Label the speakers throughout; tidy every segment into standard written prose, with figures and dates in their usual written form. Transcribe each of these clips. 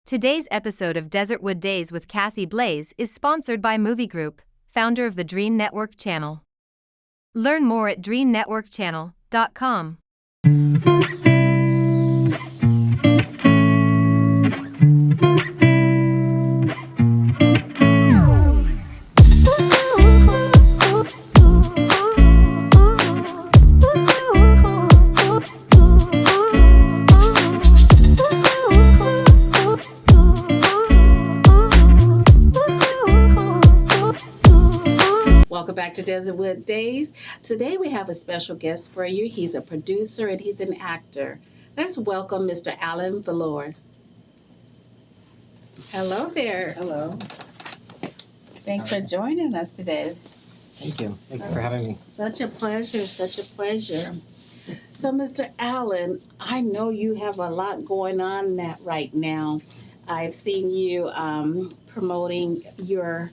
Speaker 1: Today's episode of Desertwood Days with Kathy Blaze is sponsored by Movie Group, founder of the Dream Network channel. Learn more at dreamnetworkchannel.com.
Speaker 2: Welcome back to Desertwood Days. Today we have a special guest for you. He's a producer and he's an actor. Let's welcome Mr. Allen Valor. Hello there.
Speaker 3: Hello.
Speaker 2: Thanks for joining us today.
Speaker 3: Thank you. Thank you for having me.
Speaker 2: Such a pleasure, such a pleasure. So, Mr. Allen, I know you have a lot going on right now. I've seen you promoting your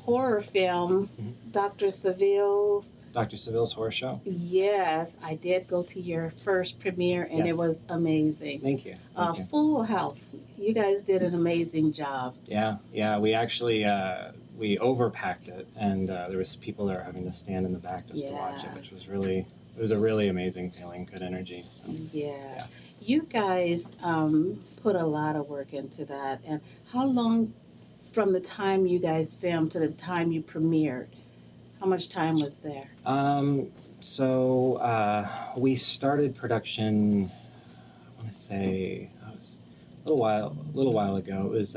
Speaker 2: horror film, Dr. Seville's
Speaker 3: Horror Show.
Speaker 2: Yes, I did go to your first premiere, and It was amazing.
Speaker 3: Thank you.
Speaker 2: Full house. You guys did an amazing job.
Speaker 3: Yeah. We actually we overpacked it, and there was people there having to stand in the back just to watch it, which was it was a really amazing feeling, good energy. So,
Speaker 2: yeah. You guys put a lot of work into that. And how long from the time you guys filmed to the time you premiered? How much time was there?
Speaker 3: We started production, I want to say, it was a little while ago. It was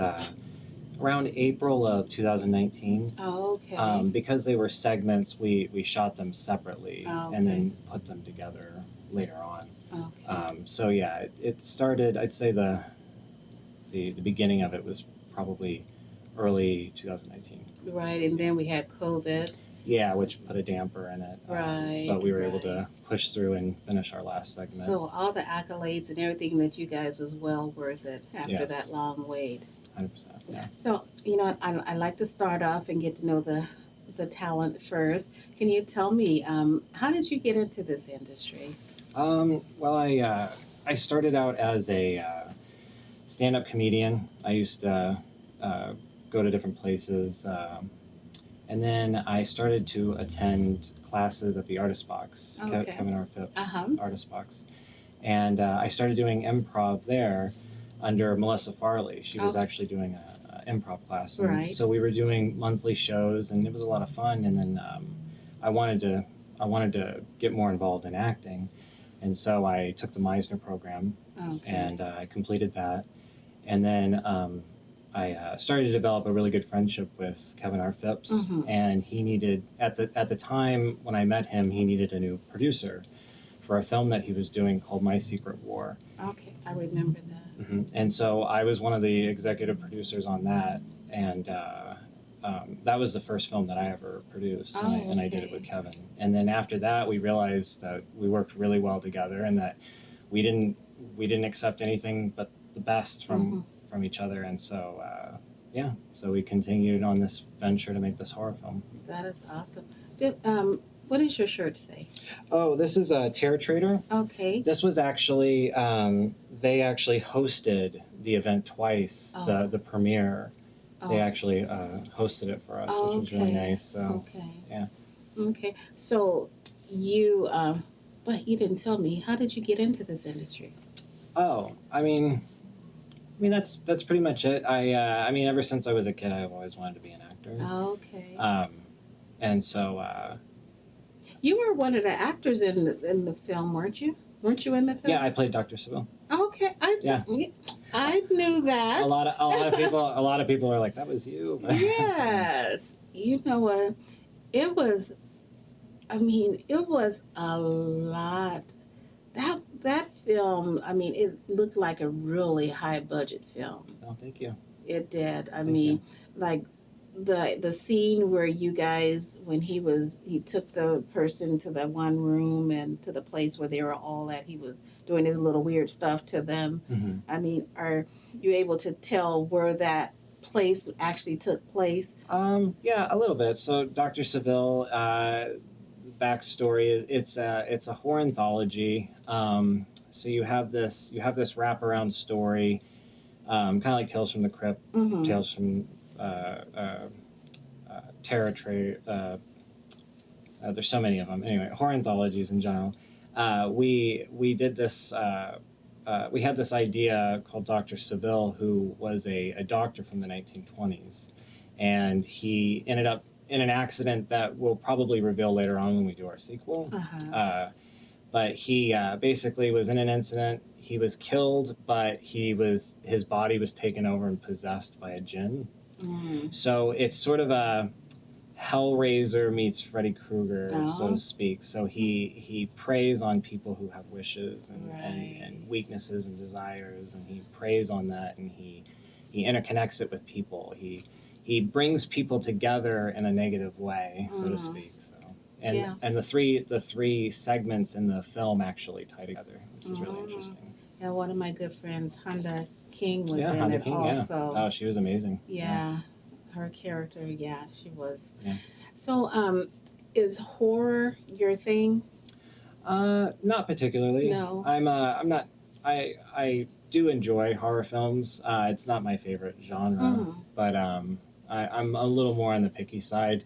Speaker 3: around April of 2019.
Speaker 2: Oh, okay.
Speaker 3: Because they were segments, we shot them separately and
Speaker 2: Okay.
Speaker 3: then put them together later on.
Speaker 2: Okay.
Speaker 3: It started, I'd say the beginning of it was probably early 2019.
Speaker 2: Right, and then we had COVID.
Speaker 3: Yeah, which put a damper in it.
Speaker 2: Right.
Speaker 3: But we were able to push through and finish our last segment.
Speaker 2: So all the accolades and everything that you guys was well worth it after
Speaker 3: Yes.
Speaker 2: that long wait.
Speaker 3: 100%. Yeah.
Speaker 2: So, I like to start off and get to know the talent first. Can you tell me, how did you get into this industry?
Speaker 3: I started out as a stand-up comedian. I used to go to different places. And then I started to attend classes at the Artist Box,
Speaker 2: Okay.
Speaker 3: Kevin R. Phipps
Speaker 2: Uh-huh.
Speaker 3: Artist Box. And I started doing improv there under Melissa Farley. She was
Speaker 2: Okay.
Speaker 3: actually doing an improv class. And
Speaker 2: Right.
Speaker 3: so we were doing monthly shows, and it was a lot of fun. And then I wanted to get more involved in acting. And so I took the Meisner program,
Speaker 2: Okay.
Speaker 3: and I completed that. And then I started to develop a really good friendship with Kevin R. Phipps,
Speaker 2: Mhm.
Speaker 3: and he needed at the time when I met him, he needed a new producer for a film that he was doing called My Secret War.
Speaker 2: Okay, I remember that.
Speaker 3: And so I was one of the executive producers on that, and that was the first film that I ever produced, and I did it with Kevin. And then after that, we realized that we worked really well together, and that we didn't accept anything but the best from each other. And so so we continued on this venture to make this horror film.
Speaker 2: That is awesome. What does your shirt say?
Speaker 3: Oh, this is a Terror Trader.
Speaker 2: Okay.
Speaker 3: This was actually they actually hosted the event twice.
Speaker 2: Oh.
Speaker 3: The premiere. They
Speaker 2: Oh.
Speaker 3: actually hosted it for us, which was really nice. So
Speaker 2: Okay.
Speaker 3: yeah.
Speaker 2: Okay. So you, but you didn't tell me. How did you get into this industry?
Speaker 3: Oh, I mean that's pretty much it. I mean, ever since I was a kid, I've always wanted to be an actor.
Speaker 2: Okay.
Speaker 3: And so
Speaker 2: You were one of the actors in the film, weren't you? Weren't you in the film?
Speaker 3: yeah, I played Dr. Seville.
Speaker 2: Okay. I knew that.
Speaker 3: A lot of people are like, that was you.
Speaker 2: Yes. You know what? It was a lot. That film, it looked like a really high budget film.
Speaker 3: Oh, thank you.
Speaker 2: It did.
Speaker 3: Thank you.
Speaker 2: Like the scene where you guys, when he took the person to the one room and to the place where they were all at, he was doing his little weird stuff to them.
Speaker 3: Mm-hmm.
Speaker 2: Are you able to tell where that place actually took place?
Speaker 3: Yeah, a little bit. So Dr. Seville, backstory is it's a horror anthology. So you have this wraparound story kind of like Tales from the Crypt, Tales from Terror Trade. There's so many of them. Anyway, horror anthologies in general. We did this. We had this idea called Dr. Seville, who was a doctor from the 1920s, and he ended up in an accident that we'll probably reveal later on when we do our sequel. But he basically was in an incident. He was killed, but his body was taken over and possessed by a jinn. So it's sort of a Hellraiser meets Freddy Krueger, so to speak. So he preys on people who have wishes and weaknesses and desires, and he preys on that, and he interconnects it with people. He brings people together in a negative way, so to speak. So and the three segments in the film actually tie together, which is really interesting.
Speaker 2: Yeah, one of my good friends, Honda King, was in
Speaker 3: Honda
Speaker 2: it
Speaker 3: King,
Speaker 2: also.
Speaker 3: Oh, she was amazing.
Speaker 2: Her character, she was.
Speaker 3: Yeah.
Speaker 2: So, is horror your thing?
Speaker 3: Not particularly.
Speaker 2: No.
Speaker 3: I'm not. I do enjoy horror films. It's not my favorite genre, but I'm a little more on the picky side.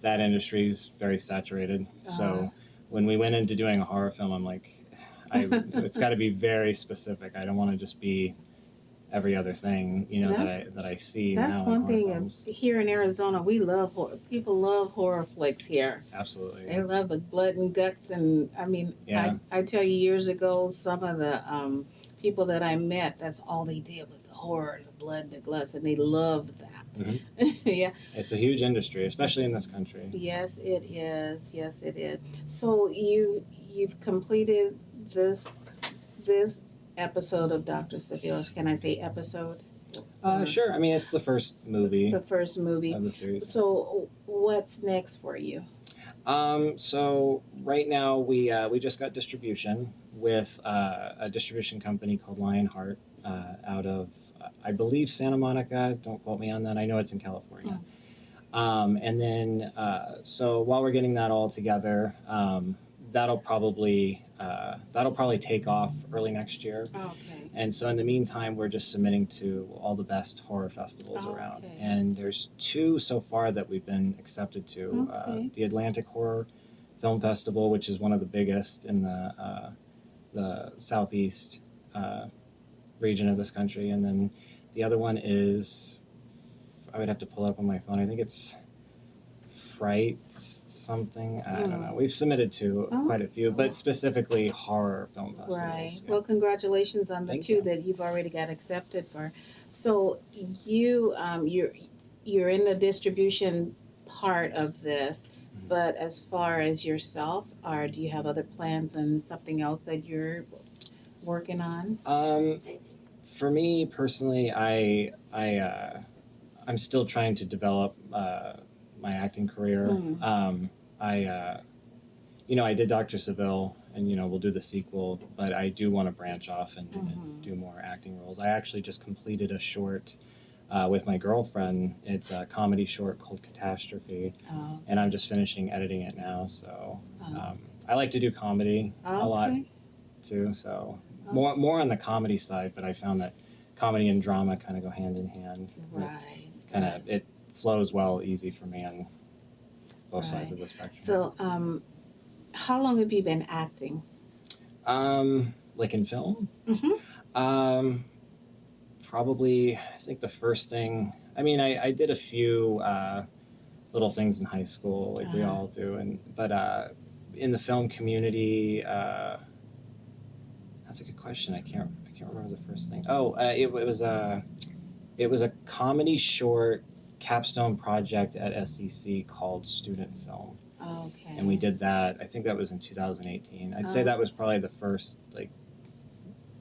Speaker 3: That industry is very saturated. So when we went into doing a horror film, I'm like, it's got to be very specific. I don't want to just be every other thing, that I see now.
Speaker 2: That's one thing. Here in Arizona, we love horror. People love horror flicks here.
Speaker 3: Absolutely.
Speaker 2: They love the blood and guts, and I mean, I tell you, years ago, some of the people that I met, that's all they did was the horror, the blood, the guts, and they loved that. Yeah.
Speaker 3: It's a huge industry, especially in this country.
Speaker 2: Yes, it is. Yes, it is. So you've completed this episode of Dr. Seville. Can I say episode?
Speaker 3: Sure. I mean, it's the first movie.
Speaker 2: The first movie
Speaker 3: of the series.
Speaker 2: So what's next for you?
Speaker 3: So right now we just got distribution with a distribution company called Lionheart out of I believe Santa Monica. Don't quote me on that. I know it's in California. And then so while we're getting that all together, that'll probably take off early next year.
Speaker 2: Okay.
Speaker 3: And so in the meantime, we're just submitting to all the best horror festivals around. And there's 2 so far that we've been accepted to. The Atlantic Horror Film Festival, which is one of the biggest in the southeast region of this country. And then the other one is, I would have to pull it up on my phone. I think it's Fright something. I don't know. We've submitted to quite a few, but specifically horror film festivals.
Speaker 2: Right.
Speaker 3: Yeah.
Speaker 2: Well, congratulations on the
Speaker 3: Thank
Speaker 2: 2
Speaker 3: you.
Speaker 2: that you've already got accepted for. So you're in the distribution part of this, but as far as yourself, do you have other plans and something else that you're working on?
Speaker 3: For me personally, I'm still trying to develop my acting career. I did Dr. Seville, and we'll do the sequel, but I do want to branch off and do more acting roles. I actually just completed a short with my girlfriend. It's a comedy short called Catastrophe, and I'm just finishing editing it now. So I like to do comedy a lot too. So more on the comedy side, but I found that comedy and drama kind of go hand in hand.
Speaker 2: Right.
Speaker 3: It flows easy for me on both sides of the spectrum.
Speaker 2: So, how long have you been acting?
Speaker 3: Like in film? Probably, I think the first thing, I did a few little things in high school, like we all do, but in the film community, that's a good question. I can't remember the first thing. It was a comedy short capstone project at SEC called Student Film.
Speaker 2: Okay.
Speaker 3: And we did that. I think that was in 2018. I'd say that was probably the first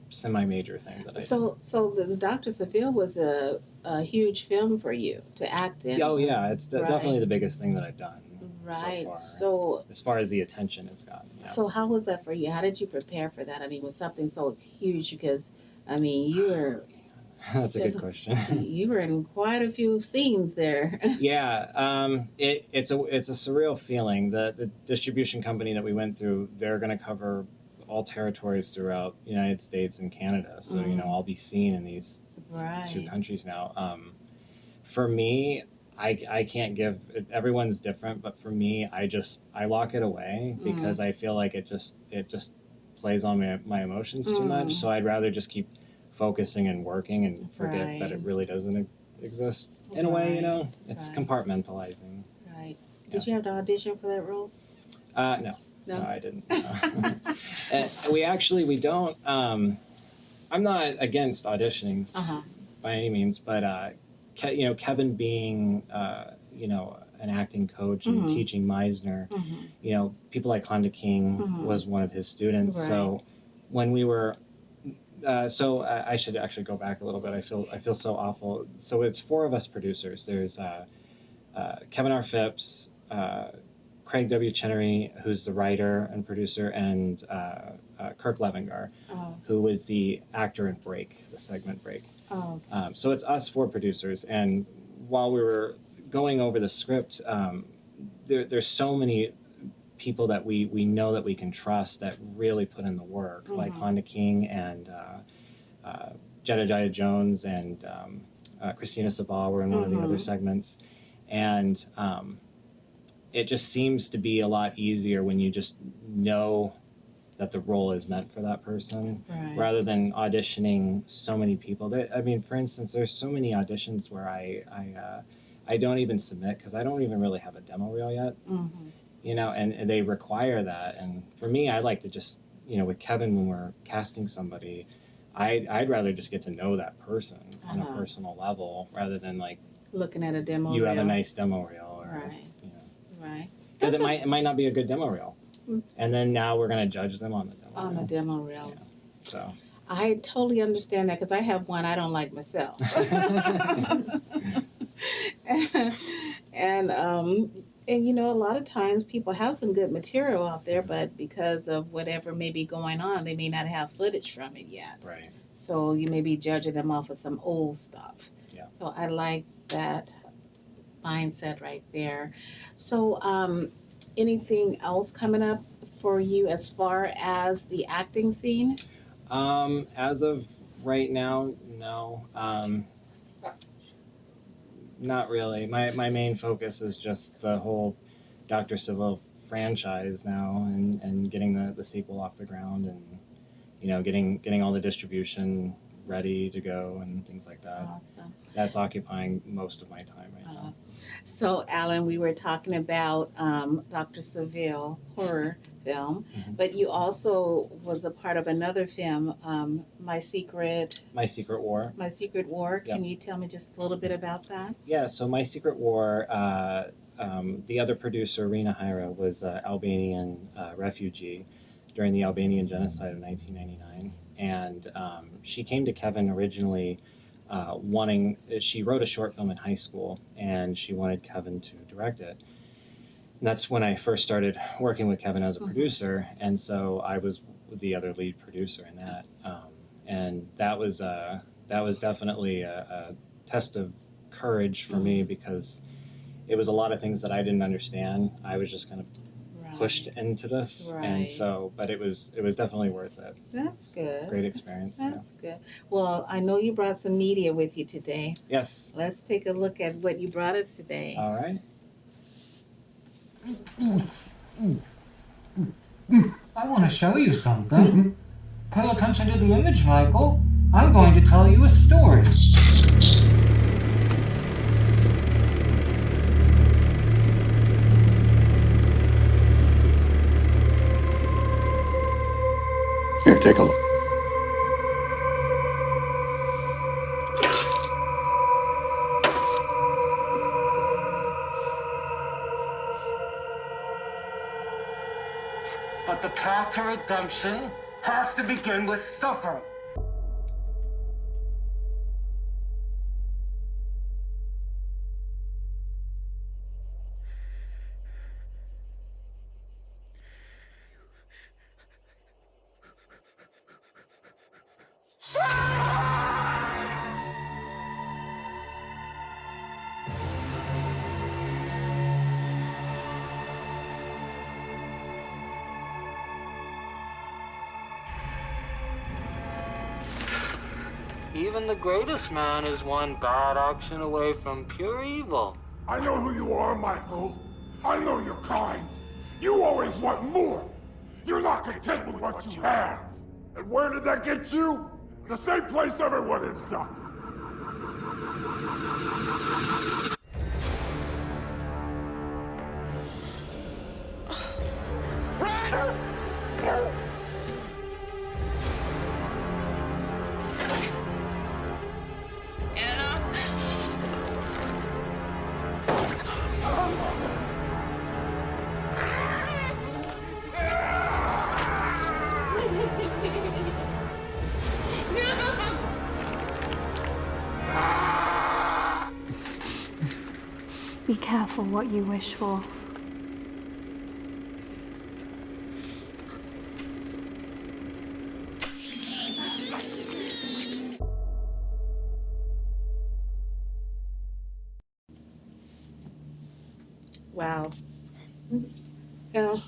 Speaker 3: semi-major thing that I did.
Speaker 2: So the Dr. Seville was a huge film for you to act in.
Speaker 3: Oh yeah, it's definitely the biggest thing that I've done.
Speaker 2: Right.
Speaker 3: So far.
Speaker 2: So
Speaker 3: as far as the attention it's gotten. Yeah.
Speaker 2: So how was that for you? How did you prepare for that? Was something so huge? Because you were.
Speaker 3: That's a good question.
Speaker 2: You were in quite a few scenes there.
Speaker 3: Yeah, it's a surreal feeling. The distribution company that we went through, they're going to cover all territories throughout the United States and Canada. So I'll be seen in these two countries now. For me, I can't give, everyone's different, but for me, I lock it away because I feel like it just plays on my emotions too much. So I'd rather just keep focusing and working and forget that it really doesn't exist in a way, you know. It's compartmentalizing.
Speaker 2: Right. Did you have to audition for that role?
Speaker 3: No, I didn't. And we don't. I'm not against auditioning by any means, but Kevin being an acting coach and teaching Meisner, people like Honda King was one of his students. Right. So when we were, I should actually go back a little bit. I feel so awful. So it's 4 of us producers. There's Kevin R. Phipps, Craig W. Chenery, who's the writer and producer, and Kirk Levengar, who was the actor in Break, the segment Break. So it's us 4 producers, and while we were going over the script, there's so many people that we know that we can trust that really put in the work, like Honda King and Jedediah Jones and Christina Sabah were in one of the other segments, and it just seems to be a lot easier when you just know that the role is meant for that person, rather than auditioning so many people. For instance, there's so many auditions where I don't even submit because I don't even really have a demo reel yet, and they require that. And for me, I like to just, with Kevin, when we're casting somebody, I'd rather just get to know that person on a personal level rather than like
Speaker 2: looking at a demo
Speaker 3: reel.
Speaker 2: Have
Speaker 3: a nice demo reel, or
Speaker 2: right,
Speaker 3: because it might not be a good demo reel. And then now we're going to judge them on the demo
Speaker 2: reel.
Speaker 3: Yeah. So
Speaker 2: I totally understand that because I have one I don't like myself. and a lot of times people have some good material out there, but because of whatever may be going on, they may not have footage from it yet.
Speaker 3: Right.
Speaker 2: So you may be judging them off of some old stuff.
Speaker 3: Yeah.
Speaker 2: So I like that mindset right there. So anything else coming up for you as far as the acting scene?
Speaker 3: As of right now, no. Not really. My main focus is just the whole Dr. Seville franchise now, and getting the sequel off the ground, and getting all the distribution ready to go and things like that.
Speaker 2: Awesome.
Speaker 3: That's occupying most of my time right now.
Speaker 2: So, Allen, we were talking about Dr. Seville horror film, but you also was a part of another film, My Secret
Speaker 3: War.
Speaker 2: My Secret War.
Speaker 3: Yep.
Speaker 2: Can you tell me just a little bit about that?
Speaker 3: Yeah, so My Secret War, the other producer, Rina Hira, was an Albanian refugee during the Albanian genocide of 1999. And she came to Kevin originally she wrote a short film in high school, and she wanted Kevin to direct it. And that's when I first started working with Kevin as a producer, and so I was the other lead producer in that. And that was definitely a test of courage for me, because it was a lot of things that I didn't understand. I was just kind of pushed into this, and so, but it was definitely worth it.
Speaker 2: That's good.
Speaker 3: Great experience.
Speaker 2: That's good. Well, I know you brought some media with you today.
Speaker 3: Yes.
Speaker 2: Let's take a look at what you brought us today.
Speaker 3: All right.
Speaker 4: I want to show you something. Pay attention to the image, Michael. I'm going to tell you a story.
Speaker 5: Here, take a look.
Speaker 4: But the path to redemption has to begin with suffering. Even the greatest man is one bad action away from pure evil.
Speaker 6: I know who you are, Michael. I know your kind. You always want more. You're not content with what you have. And where did that get you? The same place everyone ends up.
Speaker 7: Be careful what you wish for.
Speaker 2: Wow. Well,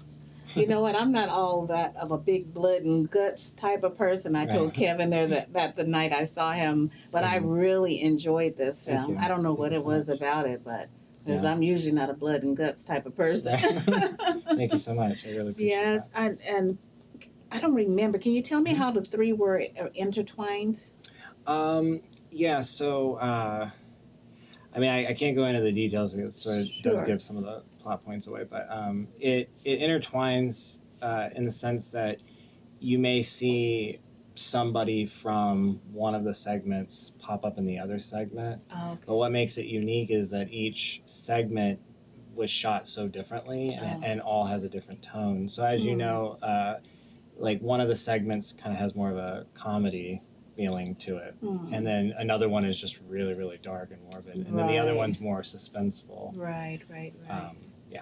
Speaker 2: you know what? I'm not all that of a big blood and guts type of person. I told Kevin there that the night I saw him, but I really enjoyed this
Speaker 3: Thank
Speaker 2: film.
Speaker 3: you.
Speaker 2: I don't know
Speaker 3: Thank
Speaker 2: what
Speaker 3: you
Speaker 2: it
Speaker 3: so
Speaker 2: was
Speaker 3: much.
Speaker 2: about it, but because
Speaker 3: Yeah.
Speaker 2: I'm usually not a blood and guts type of person.
Speaker 3: Thank you so much. I really appreciate
Speaker 2: Yes, and I don't remember. Can you tell me how the three were intertwined?
Speaker 3: that. Yeah, so, I mean, I can't go into the details. It sort of does
Speaker 2: Sure.
Speaker 3: give some of the plot points away, but it intertwines in the sense that you may see somebody from one of the segments pop up in the other segment.
Speaker 2: Oh, okay.
Speaker 3: But what makes it unique is that each segment was shot so differently and all has a different tone. So as you know, like one of the segments kind of has more of a comedy feeling to it. And then another one is just really, really dark and morbid. And then the other
Speaker 2: Right.
Speaker 3: one's more suspenseful.
Speaker 2: Right.
Speaker 3: Yeah.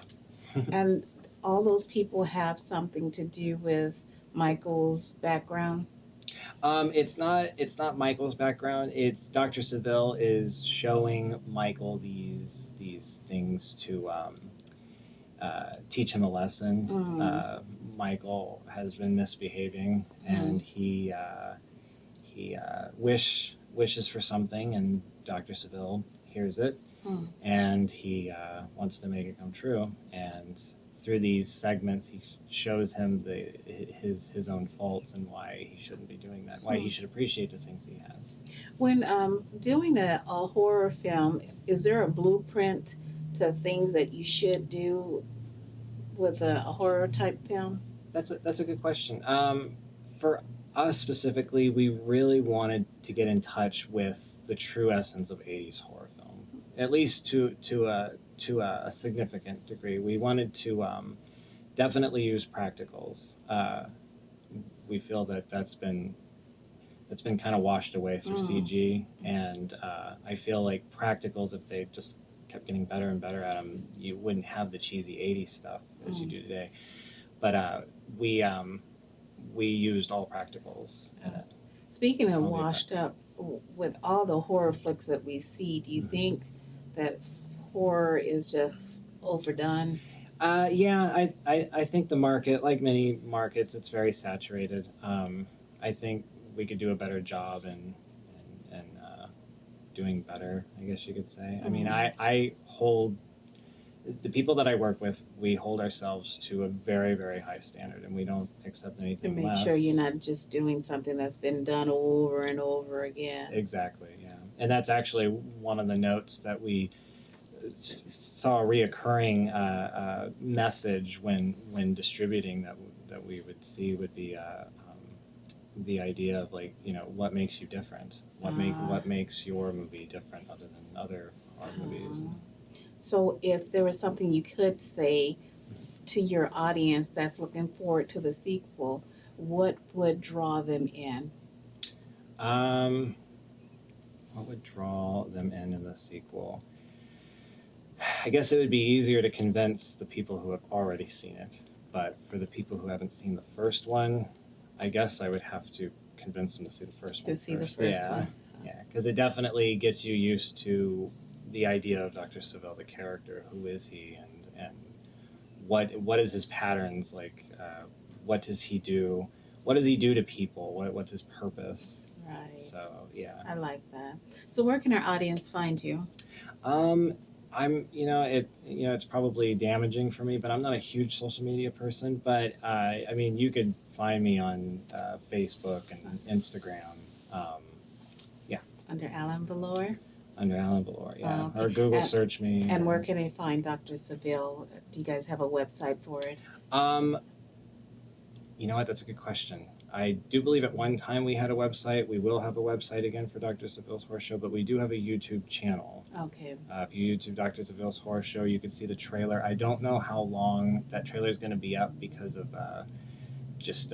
Speaker 2: And all those people have something to do with Michael's background.
Speaker 3: It's not Michael's background. It's Dr. Seville is showing Michael these things to teach him a lesson. Michael has been misbehaving, and he wishes for something, and Dr. Seville hears it, and he wants to make it come true. And through these segments, he shows him his own faults and why he shouldn't be doing that, why he should appreciate the things he has.
Speaker 2: When doing a horror film, is there a blueprint to things that you should do with a horror type film?
Speaker 3: That's a good question. For us specifically, we really wanted to get in touch with the true essence of 80s horror film, at least to a significant degree. We wanted to definitely use practicals. We feel that that's been kind of washed away through CG, and I feel like practicals, if they just kept getting better and better at them, you wouldn't have the cheesy 80s stuff as you do today. But we used all practicals in it.
Speaker 2: Speaking of
Speaker 3: All the
Speaker 2: washed up, with all the horror flicks that we see, do you think that horror is just overdone?
Speaker 3: Yeah, I think the market, like many markets, it's very saturated. I think we could do a better job in doing better, I guess you could say. I mean, I hold the people that I work with, we hold ourselves to a very, very high standard, and we don't accept
Speaker 2: To
Speaker 3: anything
Speaker 2: make
Speaker 3: less.
Speaker 2: sure you're not just doing something that's been done over and over again.
Speaker 3: Exactly, yeah. And that's actually one of the notes that we saw a reoccurring message when distributing that we would see would be the idea of, like, you know, what makes you different? What makes your movie different other than other horror movies?
Speaker 2: So if there was something you could say to your audience that's looking forward to the sequel, what would draw them in?
Speaker 3: What would draw them in the sequel? I guess it would be easier to convince the people who have already seen it. But for the people who haven't seen the first one, I guess I would have to convince them to see the first one.
Speaker 2: To see the
Speaker 3: first.
Speaker 2: first one.
Speaker 3: Yeah, because it definitely gets you used to the idea of Dr. Seville, the character. Who is he, and what is his patterns like? What does he do? What does he do to people? What's his purpose?
Speaker 2: Right.
Speaker 3: So yeah.
Speaker 2: I like that. So where can our audience find you?
Speaker 3: I'm, it's probably damaging for me, but I'm not a huge social media person. But I mean, you could find me on Facebook and Instagram. Um,
Speaker 2: Under Allen Valor?
Speaker 3: under Allen Valor, yeah,
Speaker 2: Okay.
Speaker 3: or Google
Speaker 2: And-
Speaker 3: search me.
Speaker 2: And
Speaker 3: or-
Speaker 2: where can they find Dr. Seville? Do you guys have a website for it?
Speaker 3: You know what? That's a good question. I do believe at one time we had a website. We will have a website again for Dr. Seville's Horror Show, but we do have a YouTube channel.
Speaker 2: Okay.
Speaker 3: If you YouTube Dr. Seville's Horror Show, you can see the trailer. I don't know how long that trailer is going to be up because of just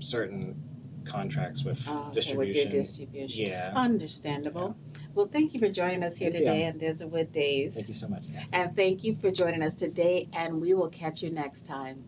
Speaker 3: certain contracts with distribution.
Speaker 2: With your distribution.
Speaker 3: Yeah.
Speaker 2: Understandable. Well, thank you for joining us here
Speaker 3: Thank
Speaker 2: today
Speaker 3: you.
Speaker 2: on Desertwood Days.
Speaker 3: Thank you so much.
Speaker 2: And thank you for joining us today, and we will catch you next time.